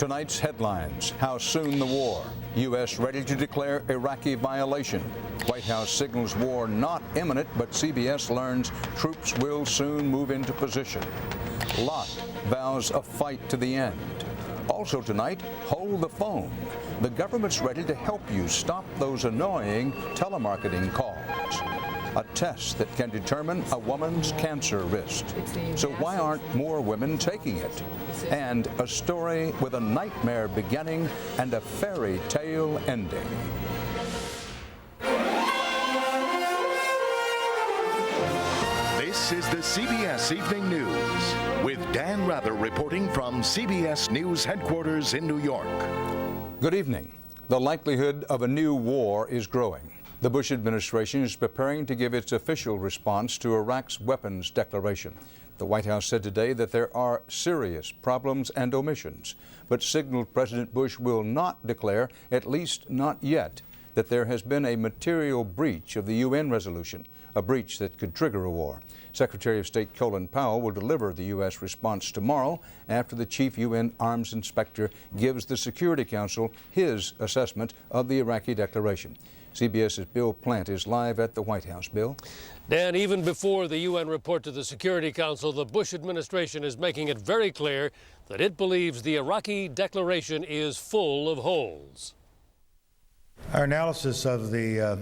Tonight's headlines: how soon the war, U.S. ready to declare Iraqi violation, White House signals war not imminent, but CBS learns troops will soon move into position. Lot vows a fight to the end. Also tonight, hold the phone. The government's ready to help you stop those annoying telemarketing calls. A test that can determine a woman's cancer risk. So why aren't more women taking it? And a story with a nightmare beginning and a fairy tale ending. This is the CBS Evening News with Dan Rather reporting from CBS News headquarters in New York. Good evening. The likelihood of a new war is growing. The Bush administration is preparing to give its official response to Iraq's weapons declaration. The White House said today that there are serious problems and omissions, but signaled President Bush will not declare, at least not yet, that there has been a material breach of the UN resolution, a breach that could trigger a war. Secretary of State Colin Powell will deliver the U.S. response tomorrow after the chief UN arms inspector gives the Security Council his assessment of the Iraqi declaration. CBS's Bill Plant is live at the White House. Bill? Dan, even before the UN report to the Security Council, the Bush administration is making it very clear that it believes the Iraqi declaration is full of holes. Our analysis of the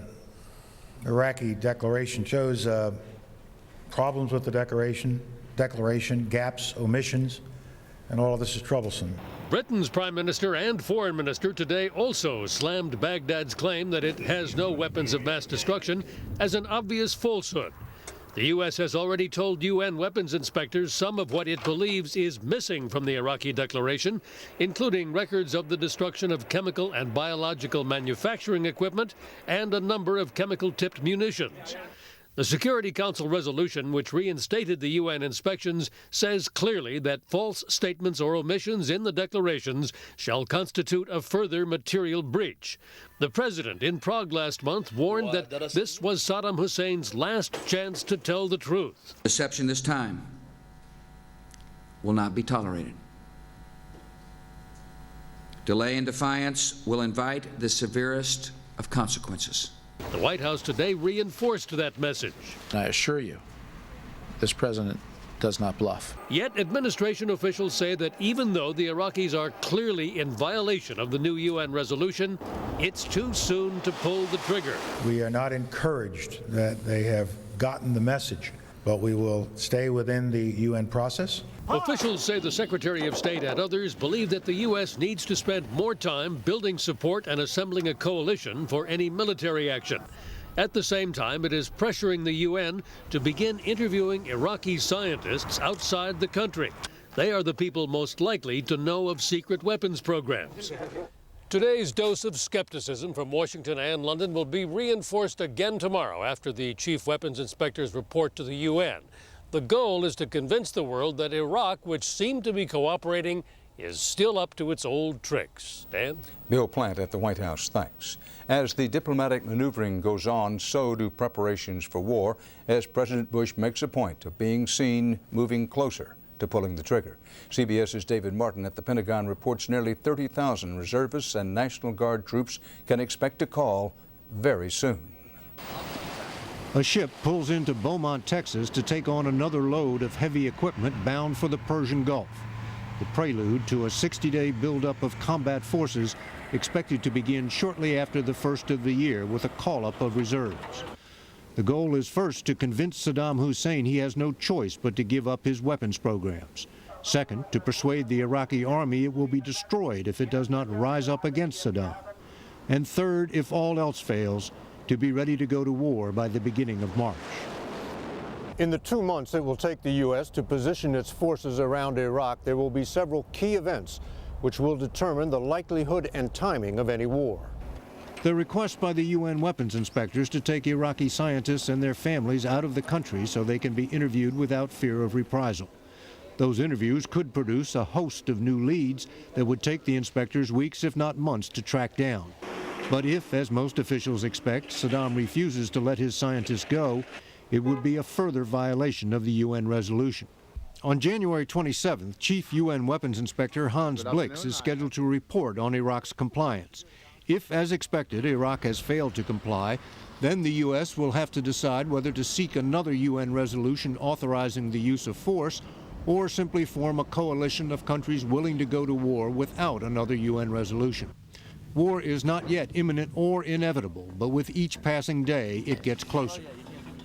Iraqi declaration shows problems with the declaration, gaps, omissions, and all of this is troublesome. Britain's Prime Minister and Foreign Minister today also slammed Baghdad's claim that it has no weapons of mass destruction as an obvious falsehood. The U.S. has already told UN weapons inspectors some of what it believes is missing from the Iraqi declaration, including records of the destruction of chemical and biological manufacturing equipment and a number of chemical-tipped munitions. The Security Council resolution, which reinstated the UN inspections, says clearly that false statements or omissions in the declarations shall constitute a further material breach. The president in Prague last month warned that this was Saddam Hussein's last chance to tell the truth. Deception this time will not be tolerated. Delay and defiance will invite the severest of consequences. The White House today reinforced that message. I assure you, this president does not bluff. Yet administration officials say that even though the Iraqis are clearly in violation of the new UN resolution, it's too soon to pull the trigger. We are not encouraged that they have gotten the message, but we will stay within the UN process. Officials say the Secretary of State and others believe that the U.S. needs to spend more time building support and assembling a coalition for any military action. At the same time, it is pressuring the UN to begin interviewing Iraqi scientists outside the country. They are the people most likely to know of secret weapons programs. Today's dose of skepticism from Washington and London will be reinforced again tomorrow after the chief weapons inspector's report to the UN. The goal is to convince the world that Iraq, which seemed to be cooperating, is still up to its old tricks. Dan? Bill Plant at the White House, thanks. As the diplomatic maneuvering goes on, so do preparations for war, as President Bush makes a point of being seen moving closer to pulling the trigger. CBS's David Martin at the Pentagon reports nearly 30,000 reservists and National Guard troops can expect a call very soon. A ship pulls into Beaumont, Texas to take on another load of heavy equipment bound for the Persian Gulf. The prelude to a 60-day buildup of combat forces expected to begin shortly after the first of the year with a call-up of reserves. The goal is first to convince Saddam Hussein he has no choice but to give up his weapons programs. Second, to persuade the Iraqi army it will be destroyed if it does not rise up against Saddam. And third, if all else fails, to be ready to go to war by the beginning of March. In the 2 months it will take the U.S. to position its forces around Iraq, there will be several key events which will determine the likelihood and timing of any war. The request by the UN weapons inspectors to take Iraqi scientists and their families out of the country so they can be interviewed without fear of reprisal. Those interviews could produce a host of new leads that would take the inspectors weeks, if not months, to track down. But if, as most officials expect, Saddam refuses to let his scientists go, it would be a further violation of the UN resolution. On January 27th, Chief UN Weapons Inspector Hans Blix is scheduled to report on Iraq's compliance. If, as expected, Iraq has failed to comply, then the U.S. will have to decide whether to seek another UN resolution authorizing the use of force or simply form a coalition of countries willing to go to war without another UN resolution. War is not yet imminent or inevitable, but with each passing day, it gets closer.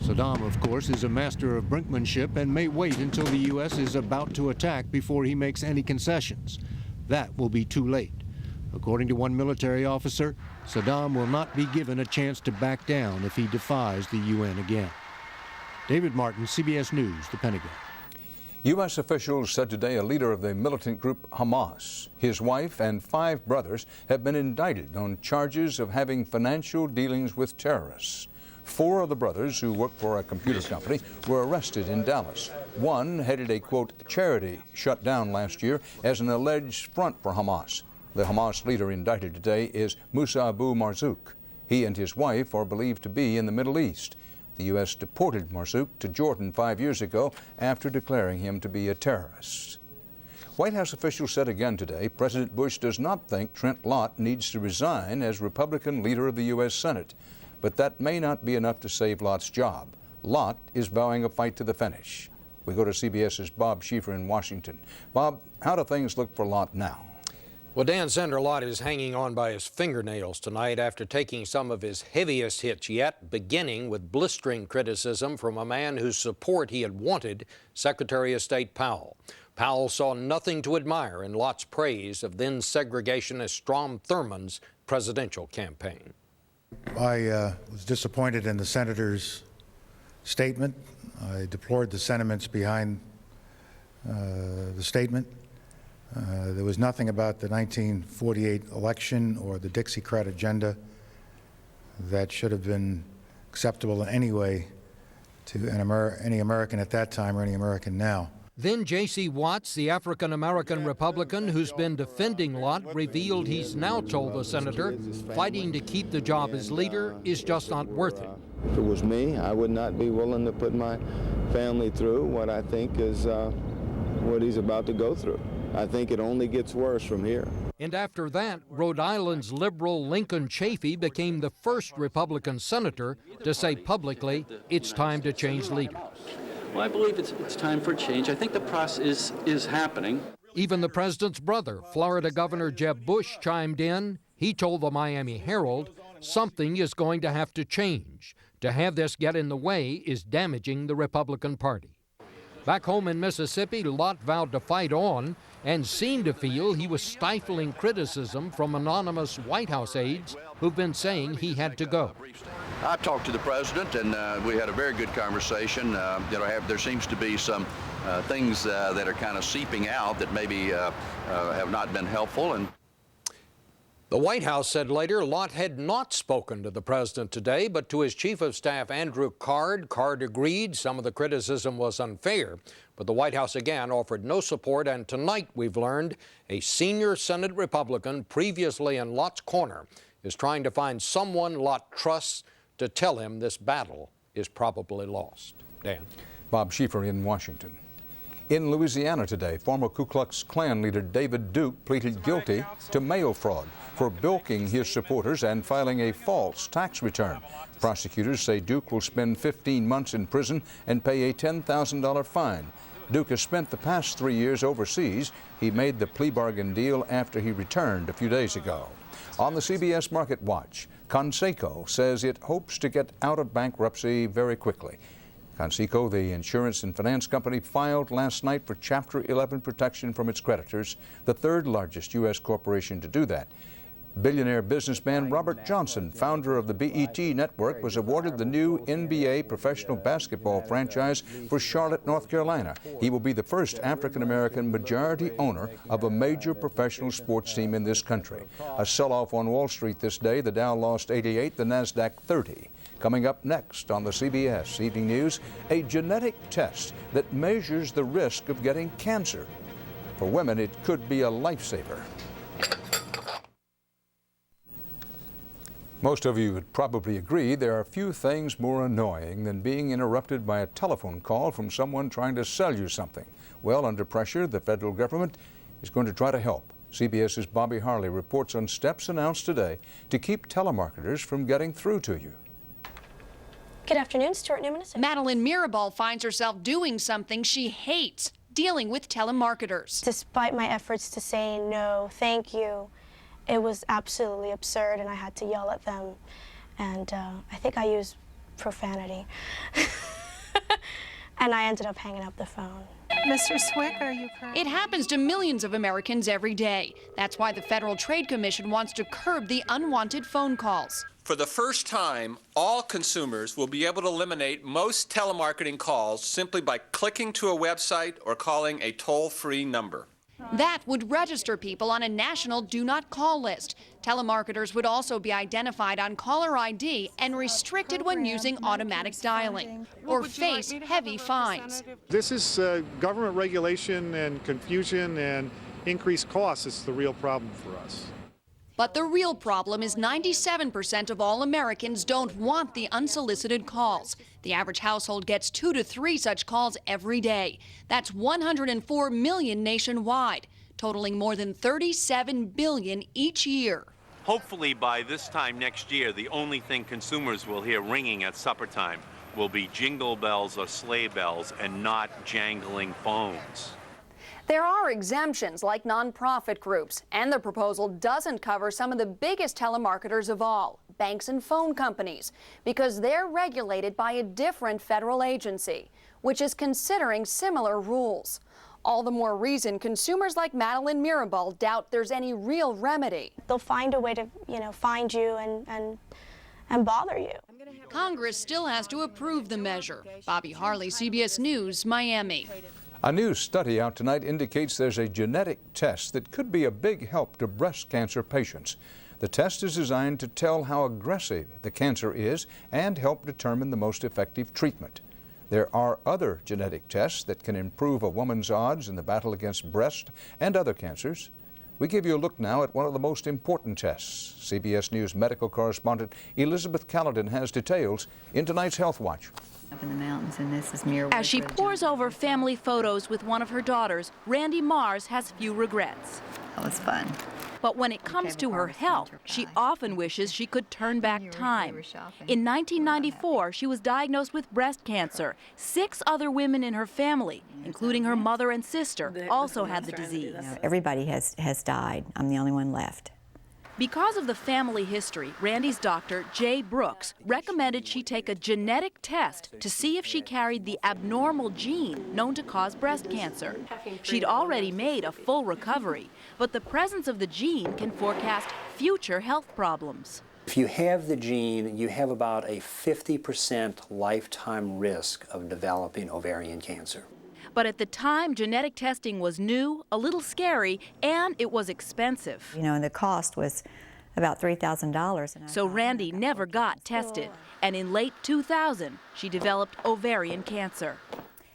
Saddam, of course, is a master of brinkmanship and may wait until the U.S. is about to attack before he makes any concessions. That will be too late. According to one military officer, Saddam will not be given a chance to back down if he defies the UN again. David Martin, CBS News, the Pentagon. U.S. officials said today a leader of the militant group Hamas, his wife, and 5 brothers have been indicted on charges of having financial dealings with terrorists. 4 of the brothers, who work for a computer company, were arrested in Dallas. One headed a, quote, charity shut down last year as an alleged front for Hamas. The Hamas leader indicted today is Musa Abu Marzouk. He and his wife are believed to be in the Middle East. The U.S. deported Marzouk to Jordan 5 years ago after declaring him to be a terrorist. White House officials said again today President Bush does not think Trent Lott needs to resign as Republican leader of the U.S. Senate. But that may not be enough to save Lott's job. Lott is vowing a fight to the finish. We go to CBS's Bob Schieffer in Washington. Bob, how do things look for Lott now? Well, Dan, Senator Lott is hanging on by his fingernails tonight after taking some of his heaviest hits yet, beginning with blistering criticism from a man whose support he had wanted, Secretary of State Powell. Powell saw nothing to admire in Lott's praise of then segregationist Strom Thurmond's presidential campaign. I was disappointed in the senator's statement. I deplored the sentiments behind the statement. There was nothing about the 1948 election or the Dixiecrat agenda that should have been acceptable in any way to any American at that time or any American now. Then J.C. Watts, the African-American Republican who's been defending Lott, revealed he's now told the senator fighting to keep the job as leader is just not worth it. If it was me, I would not be willing to put my family through what I think is what he's about to go through. I think it only gets worse from here. And after that, Rhode Island's liberal Lincoln Chafee became the first Republican senator to say publicly it's time to change leaders. Well, I believe it's time for change. I think the process is happening. Even the president's brother, Florida Governor Jeb Bush, chimed in. He told the Miami Herald something is going to have to change. To have this get in the way is damaging the Republican Party. Back home in Mississippi, Lott vowed to fight on and seemed to feel he was stifling criticism from anonymous White House aides who've been saying he had to go. I've talked to the president, and we had a very good conversation. There seems to be some things that are kind of seeping out that maybe have not been helpful. And the White House said later Lott had not spoken to the president today, but to his chief of staff, Andrew Card. Card agreed some of the criticism was unfair, but the White House again offered no support, and tonight we've learned a senior Senate Republican previously in Lott's corner is trying to find someone Lott trusts to tell him this battle is probably lost. Dan. Bob Schieffer in Washington. In Louisiana today, former Ku Klux Klan leader David Duke pleaded guilty to mail fraud for bilking his supporters and filing a false tax return. Prosecutors say Duke will spend 15 months in prison and pay a $10,000 fine. Duke has spent the past 3 years overseas. He made the plea bargain deal after he returned a few days ago. On the CBS Market Watch, Conseco says it hopes to get out of bankruptcy very quickly. Conseco, the insurance and finance company, filed last night for Chapter 11 protection from its creditors, the third largest U.S. corporation to do that. Billionaire businessman Robert Johnson, founder of the BET Network, was awarded the new NBA professional basketball franchise for Charlotte, North Carolina. He will be the first African-American majority owner of a major professional sports team in this country. A sell-off on Wall Street this day. The Dow lost 88, the Nasdaq 30. Coming up next on the CBS Evening News, a genetic test that measures the risk of getting cancer. For women, it could be a lifesaver. Most of you would probably agree there are few things more annoying than being interrupted by a telephone call from someone trying to sell you something. Well, under pressure, the federal government is going to try to help. CBS's Bobby Harley reports on steps announced today to keep telemarketers from getting through to you. Good afternoon, Stuart Newman. Madeline Mirabal finds herself doing something she hates, dealing with telemarketers. Despite my efforts to say no, thank you, it was absolutely absurd, and I had to yell at them. And I think I used profanity. And I ended up hanging up the phone. Mr. Swick, are you current? It happens to millions of Americans every day. That's why the Federal Trade Commission wants to curb the unwanted phone calls. For the first time, all consumers will be able to eliminate most telemarketing calls simply by clicking to a website or calling a toll-free number. That would register people on a national do not call list. Telemarketers would also be identified on caller ID and restricted when using automatic dialing, or face heavy fines. This is government regulation and confusion and increased costs. It's the real problem for us. But the real problem is 97% of all Americans don't want the unsolicited calls. The average household gets 2 to 3 such calls every day. That's 104 million nationwide, totaling more than 37 billion each year. Hopefully by this time next year, the only thing consumers will hear ringing at supper time will be jingle bells or sleigh bells and not jangling phones. There are exemptions like nonprofit groups, and the proposal doesn't cover some of the biggest telemarketers of all, banks and phone companies, because they're regulated by a different federal agency, which is considering similar rules. All the more reason consumers like Madeline Mirabal doubt there's any real remedy. They'll find a way to, find you and bother you. Congress still has to approve the measure. Bobby Harley, CBS News, Miami. A new study out tonight indicates there's a genetic test that could be a big help to breast cancer patients. The test is designed to tell how aggressive the cancer is and help determine the most effective treatment. There are other genetic tests that can improve a woman's odds in the battle against breast and other cancers. We give you a look now at one of the most important tests. CBS News medical correspondent Elizabeth Caledon has details in tonight's Health Watch. Up in the mountains, and this is near. As she pores over family photos with one of her daughters, Randy Mars has few regrets. That was fun. But when it comes to her health, she often wishes she could turn back time. In 1994, she was diagnosed with breast cancer. 6 other women in her family, including her mother and sister, also had the disease. Everybody has died. I'm the only one left. Because of the family history, Randy's doctor, Jay Brooks, recommended she take a genetic test to see if she carried the abnormal gene known to cause breast cancer. She'd already made a full recovery, but the presence of the gene can forecast future health problems. If you have the gene, you have about a 50% lifetime risk of developing ovarian cancer. But at the time, genetic testing was new, a little scary, and it was expensive. And the cost was about $3,000. So Randy never got tested, and in late 2000, she developed ovarian cancer.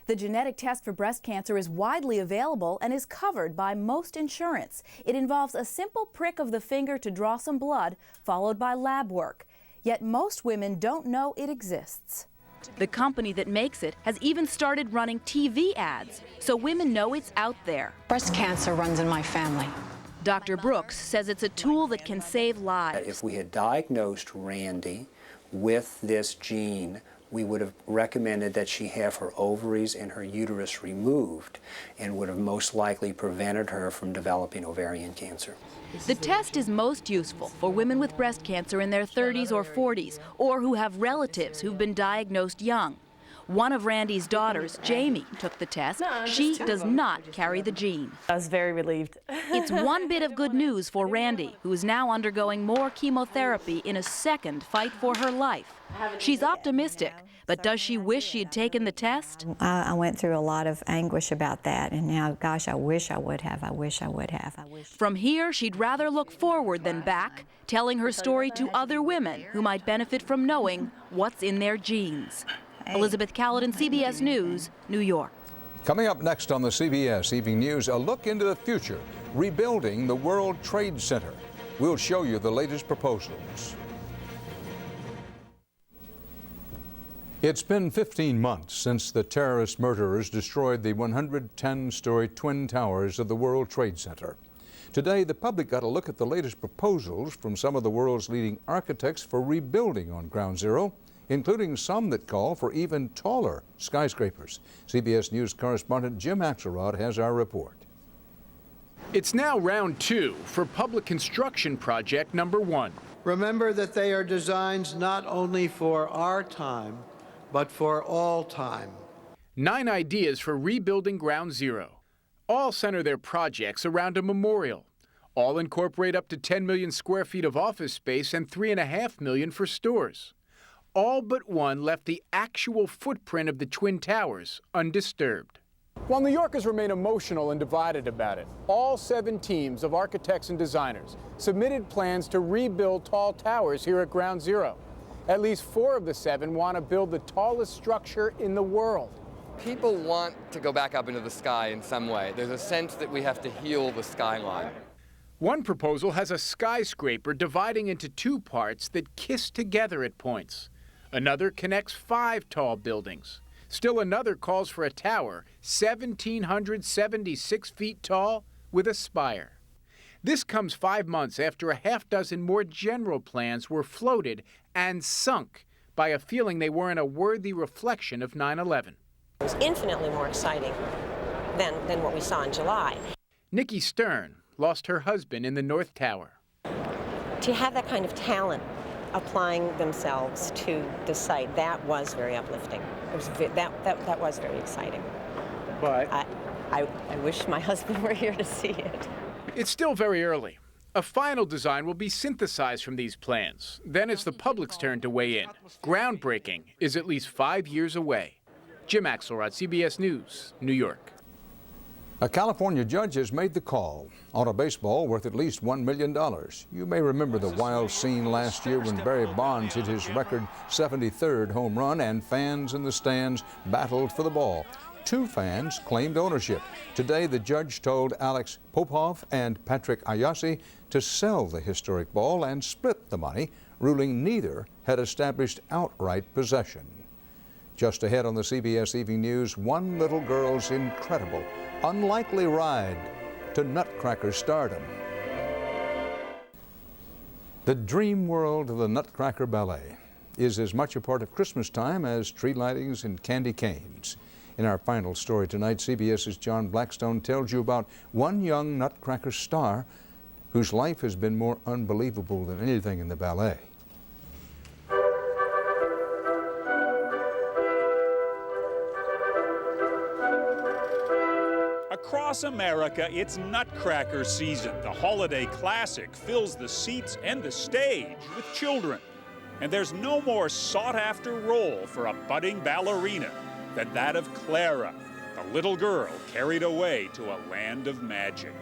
The genetic test for breast cancer is widely available and is covered by most insurance. It involves a simple prick of the finger to draw some blood, followed by lab work. Yet most women don't know it exists. The company that makes it has even started running TV ads, so women know it's out there. Breast cancer runs in my family. Dr. Brooks says it's a tool that can save lives. If we had diagnosed Randy with this gene, we would have recommended that she have her ovaries and her uterus removed and would have most likely prevented her from developing ovarian cancer. The test is most useful for women with breast cancer in their 30s or 40s, or who have relatives who've been diagnosed young. One of Randy's daughters, Jamie, took the test. She does not carry the gene. I was very relieved. It's one bit of good news for Randy, who is now undergoing more chemotherapy in a second fight for her life. She's optimistic, but does she wish she had taken the test? I went through a lot of anguish about that, and now, gosh, I wish I would have. I wish I would have. From here, she'd rather look forward than back, telling her story to other women who might benefit from knowing what's in their genes. Elizabeth Caledon, CBS News, New York. Coming up next on the CBS Evening News, a look into the future, rebuilding the World Trade Center. We'll show you the latest proposals. It's been 15 months since the terrorist murderers destroyed the 110-story Twin Towers of the World Trade Center. Today, the public got a look at the latest proposals from some of the world's leading architects for rebuilding on Ground Zero, including some that call for even taller skyscrapers. CBS News correspondent Jim Axelrod has our report. It's now round 2 for public construction project number 1. Remember that they are designs not only for our time, but for all time. 9 ideas for rebuilding Ground Zero. All center their projects around a memorial. All incorporate up to 10 million square feet of office space and 3.5 million for stores. All but one left the actual footprint of the Twin Towers undisturbed. While New Yorkers remain emotional and divided about it, all 7 teams of architects and designers submitted plans to rebuild tall towers here at Ground Zero. At least 4 of the 7 want to build the tallest structure in the world. People want to go back up into the sky in some way. There's a sense that we have to heal the skyline. One proposal has a skyscraper dividing into 2 parts that kiss together at points. Another connects 5 tall buildings. Still another calls for a tower 1,776 feet tall with a spire. This comes 5 months after a half-dozen more general plans were floated and sunk by a feeling they weren't a worthy reflection of 9/11. It was infinitely more exciting than what we saw in July. Nikki Stern lost her husband in the North Tower. To have that kind of talent applying themselves to the site, that was very uplifting. It was that was very exciting. But I wish my husband were here to see it. It's still very early. A final design will be synthesized from these plans. Then it's the public's turn to weigh in. Groundbreaking is at least 5 years away. Jim Axelrod, CBS News, New York. A California judge has made the call on a baseball worth at least $1 million. You may remember the wild scene last year when Barry Bonds hit his record 73rd home run and fans in the stands battled for the ball. 2 fans claimed ownership. Today, the judge told Alex Popov and Patrick Ayase to sell the historic ball and split the money, ruling neither had established outright possession. Just ahead on the CBS Evening News, one little girl's incredible, unlikely ride to Nutcracker stardom. The dream world of the Nutcracker Ballet is as much a part of Christmas time as tree lightings and candy canes. In our final story tonight, CBS's John Blackstone tells you about one young Nutcracker star whose life has been more unbelievable than anything in the ballet. Across America, it's Nutcracker season. The holiday classic fills the seats and the stage with children. And there's no more sought-after role for a budding ballerina than that of Clara, the little girl carried away to a land of magic.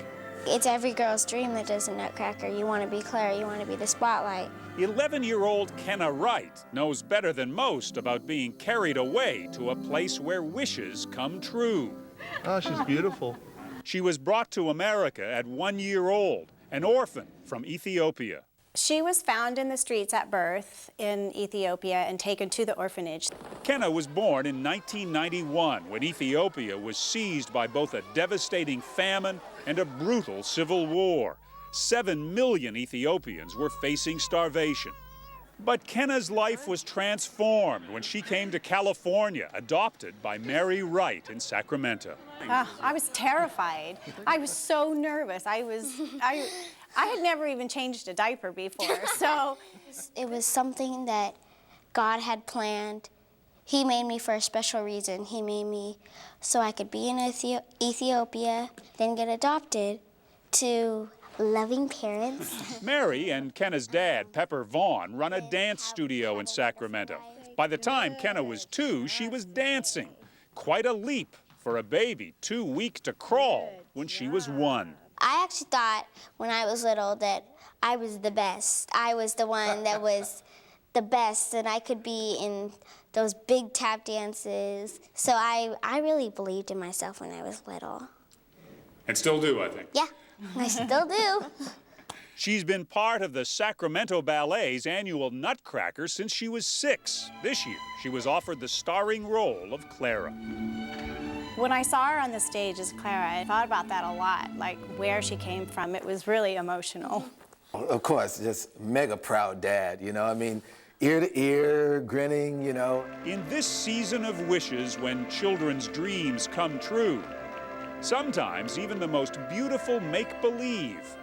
It's every girl's dream that does a Nutcracker. You want to be Clara, you want to be the spotlight. 11-year-old Kenna Wright knows better than most about being carried away to a place where wishes come true. Oh, she's beautiful. She was brought to America at 1 year old, an orphan from Ethiopia. She was found in the streets at birth in Ethiopia and taken to the orphanage. Kenna was born in 1991 when Ethiopia was seized by both a devastating famine and a brutal civil war. 7 million Ethiopians were facing starvation. But Kenna's life was transformed when she came to California, adopted by Mary Wright in Sacramento. I was terrified. I was so nervous. I had never even changed a diaper before, so. It was something that God had planned. He made me for a special reason. He made me so I could be in Ethiopia, then get adopted to loving parents. Mary and Kenna's dad, Pepper Vaughn, run a dance studio in Sacramento. By the time Kenna was 2, she was dancing. Quite a leap for a baby too weak to crawl when she was 1. I actually thought when I was little that I was the best. I was the one that was the best, and I could be in those big tap dances. So I really believed in myself when I was little. And still do, I think. Yeah, I still do. She's been part of the Sacramento Ballet's annual Nutcracker since she was 6. This year, she was offered the starring role of Clara. When I saw her on the stage as Clara, I thought about that a lot, like where she came from. It was really emotional. Of course, just mega proud dad, you know, I mean, ear to ear, grinning, you know. In this season of wishes when children's dreams come true, sometimes even the most beautiful make-believe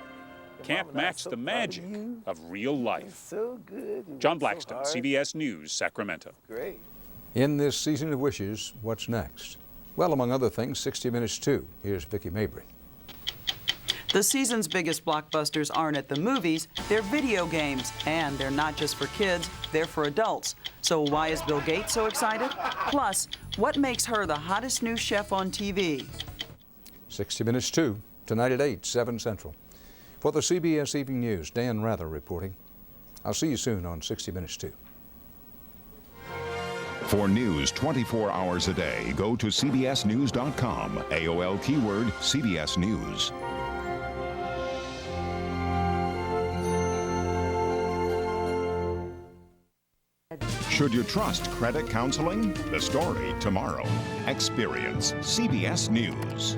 can't match the magic of real life. So good. John Blackstone, CBS News, Sacramento. Great. In this season of wishes, what's next? Well, among other things, 60 Minutes 2. Here's Vicki Mabry. The season's biggest blockbusters aren't at the movies, they're video games. And they're not just for kids, they're for adults. So why is Bill Gates so excited? Plus, what makes her the hottest new chef on TV? 60 Minutes 2, tonight at 8, 7 Central. For the CBS Evening News, Dan Rather reporting. I'll see you soon on 60 Minutes 2. For news 24 hours a day, go to cbsnews.com. AOL keyword CBS News. Should you trust credit counseling? The story tomorrow. Experience CBS News.